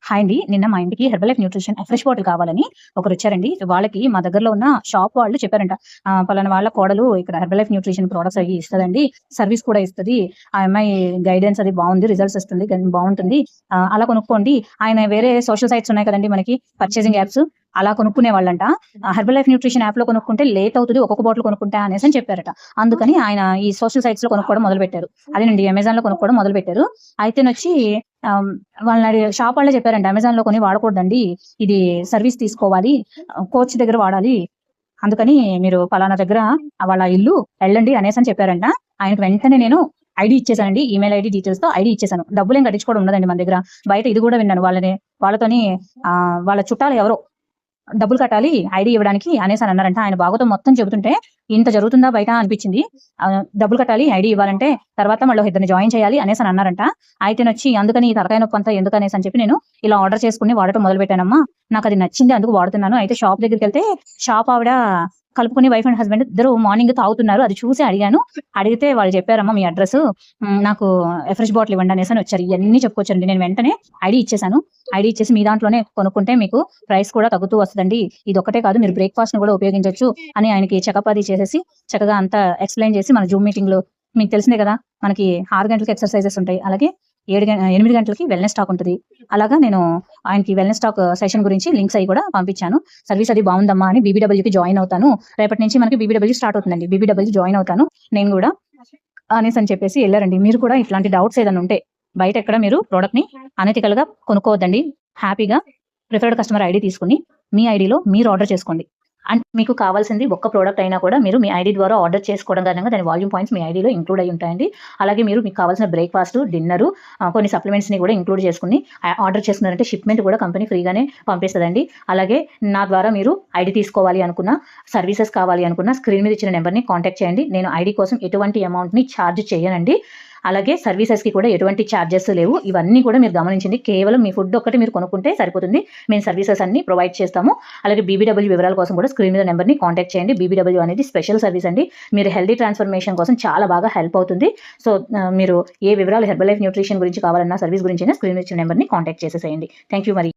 Hi అండి. నిన్న మా ఇంటికి herbal life nutrition fresh bottle కావాలని ఒకరొచ్చారండి. వాళ్ళకి మా దగ్గరలో ఉన్న షాప్ వాళ్ళు చెప్పారంట. పలానా వాళ్ళ కోడలు ఇక్కడ హెర్బల్ లైఫ్ న్యూట్రిషన్ ప్రొడక్ట్స్ అవి ఇస్తదండి. సర్వీస్ కూడా ఇస్తది. ఆ అమ్మాయి గైడెన్స్ అది బావుంది. రిజల్ట్స్ ఇస్తుంది. బావుంటుంది. అలా కొనుక్కోండి. ఆయన వేరే సోషల్ సైట్స్ ఉన్నాయి కదండీ మనకి పర్చేసింగ్ యాప్స్. అలా కొనుక్కునే వాళ్ళంట. హెర్బల్ లైఫ్ న్యూట్రిషన్ యాప్‌లో కొనుక్కుంటే లేట్ అవుతది. ఒక్కొక్క బాటిల్ కొనుక్కుంటా అనేసని చెప్పారట. అందుకని ఆయన ఈ సోషల్ సైట్స్‌లో కొనుక్కోవడం మొదలుపెట్టారు. అదేనండి అమెజాన్‌లో కొనుక్కోవడం మొదలుపెట్టారు. అయితేనొచ్చి ఆహ్, వాళ్ళని షాప్ వాళ్ళే చెప్పారంట. అమెజాన్‌లో కొని వాడకూడదండి. ఇది సర్వీస్ తీసుకోవాలి. కోచ్ దగ్గర వాడాలి. అందుకని మీరు పలానా దగ్గర వాళ్ళ ఇల్లు ఎళ్ళండి అనేసని చెప్పారంట. ఆయనకి వెంటనే నేను ఐడీ ఇచ్చేసానండి. ఈమెయిల్ ఐడీ డీటెయిల్స్‌తో ఐడీ ఇచ్చేసాను. డబ్బులేం కట్టించుకోవడం ఉండదండి మన దగ్గర. బయట ఇది కూడా విన్నాను. వాళ్ళతోని వాళ్ళ చుట్టాలు ఎవరో డబ్బులు కట్టాలి ఐడీ ఇవ్వడానికి అనేసని అన్నారంట. ఆయన భాగవతం మొత్తం చెబుతుంటే ఇంత జరుగుతుందా బయట అనిపించింది. డబ్బులు కట్టాలి ఐడీ ఇవ్వాలంటే, తర్వాత మళ్ళీ ఇద్దరిని జాయిన్ చేయాలి అనేసని అన్నారంట. అయితేనొచ్చి అందుకని ఈ తలకాయ నొప్పి అంతా ఎందుకనేసని చెప్పి నేను ఇలా ఆర్డర్ చేసుకుని వాడటం మొదలుపెట్టానమ్మా. నాకది నచ్చింది అందుకు వాడుతున్నాను. అయితే షాప్ దగ్గరికెళ్తే షాప్ ఆవిడ కలుపుకొని వైఫ్ అండ్ హస్బెండ్ ఇద్దరు మార్నింగ్ తాగుతున్నారు. అది చూసి అడిగాను. అడిగితే వాళ్ళు చెప్పారమ్మా మీ అడ్రెస్ నాకు ఫ్రెష్ బాటిల్ ఇవ్వండి అనేసని వచ్చారు. ఇయన్నీ చెప్పుకొచ్చారండి. నేను వెంటనే ఐడీ ఇచ్చేసాను. ఐడీ ఇచ్చేసి మీ దాంట్లోనే కొనుక్కుంటే మీకు ప్రైస్ కూడా తగ్గుతూ వస్తదండి. ఇదొక్కటే కాదు మీరు బ్రేక్‌ఫాస్ట్‌ని కూడా ఉపయోగించొచ్చు అని ఆయనకి చెకప్ అది చేసేసి చక్కగా అంతా ఎక్స్‌ప్లెయిన్ చేసి మన జూమ్ మీటింగ్‌లో మీకు తెలిసిందే కదా! మనకి 6 గంటలకి ఎక్సర్‌సైజెస్ ఉంటాయి. అలాగే 8 గంటలకి వెల్‌నెస్ టాక్ ఉంటది. అలాగా నేను ఆయనకి వెల్‌నెస్ టాక్ సెషన్ గురించి లింక్స్ అయి కూడా పంపించాను. సర్వీస్ అది బావుందమ్మా అని బీబీడబ్ల్యూకి జాయిన్ అవుతాను. రేపటి నుంచి మనకి బీబీడబ్ల్యూ స్టార్ట్ అవుతుందండి. బీబీడబ్ల్యూ జాయిన్ అవుతాను నేను గూడా అనేసని చెప్పేసి ఎళ్లారండి. మీరు కూడా ఇట్లాంటి డౌట్స్ ఏదైనా ఉంటే బయట ఎక్కడ మీరు ప్రొడక్ట్‌ని అనెతికల్‌గా కొనుక్కోవద్దండి. హ్యాపీగా ప్రిఫర్డ్ కస్టమర్ ఐడీ తీసుకొని మీ ఐడీలో మీరు ఆర్డర్ చేసుకోండి. అంటే మీకు కావాల్సింది ఒక్క ప్రొడక్ట్ అయినా కూడా మీరు మీ ఐడీ ద్వారా ఆర్డర్ చేసుకోవడం కారణంగా దాని వాల్యూమ్ పాయింట్స్ మీ ఐడీలో ఇంక్లూడ్ అయ్యి ఉంటాయండి. అలాగే మీకు కావాల్సిన బ్రేక్‌ఫాస్ట్, డిన్నరు కొన్ని సప్లిమెంట్స్‌ని కూడా ఇంక్లూడ్ చేసుకొని ఆర్డర్ చేసుకున్నారంటే షిప్‌మెంట్ కూడా కంపెనీ ఫ్రీగానే పంపిస్తదండి. అలాగే నా ద్వారా మీరు ఐడీ తీసుకోవాలి అనుకున్న, సర్వీసెస్ కావాలి అనుకున్న స్క్రీన్ మీద ఇచ్చిన నంబర్‌ని కాంటాక్ట్ చేయండి. నేను ఐడీ కోసం ఎటువంటి అమౌంట్‌ని ఛార్జ్ చేయనండి. అలాగే సర్వీసెస్‌కి కూడా ఎటువంటి చార్జెస్ లేవు. ఇవన్నీ కూడా మీరు గమనించండి. కేవలం మీ ఫుడ్ ఒక్కటి మీరు కొనుక్కుంటే సరిపోతుంది. మేము సర్వీసెస్ అన్నీ ప్రొవైడ్ చేస్తాము. అలాగే బీబీడబ్ల్యూ వివరాల కోసం కూడా స్క్రీన్ మీద నంబర్‌ని కాంటాక్ట్ చేయండి. బీబీడబ్ల్యూ అనేది స్పెషల్ సర్వీస్ అండి. మీరు హెల్తీ ట్రాన్స్‌ఫర్మేషన్ కోసం చాలా బాగా హెల్ప్ అవుతుంది. సో, మీరు ఏ వివరాలు హెర్బల్ లైఫ్ న్యూట్రిషన్ గురించి కావాలన్నా, సర్వీస్ గురించైనా స్క్రీన్ మీద ఇచ్చిన నంబర్‌ని కాంటాక్ట్ చేసేసేయండి. థాంక్ యూ మరి.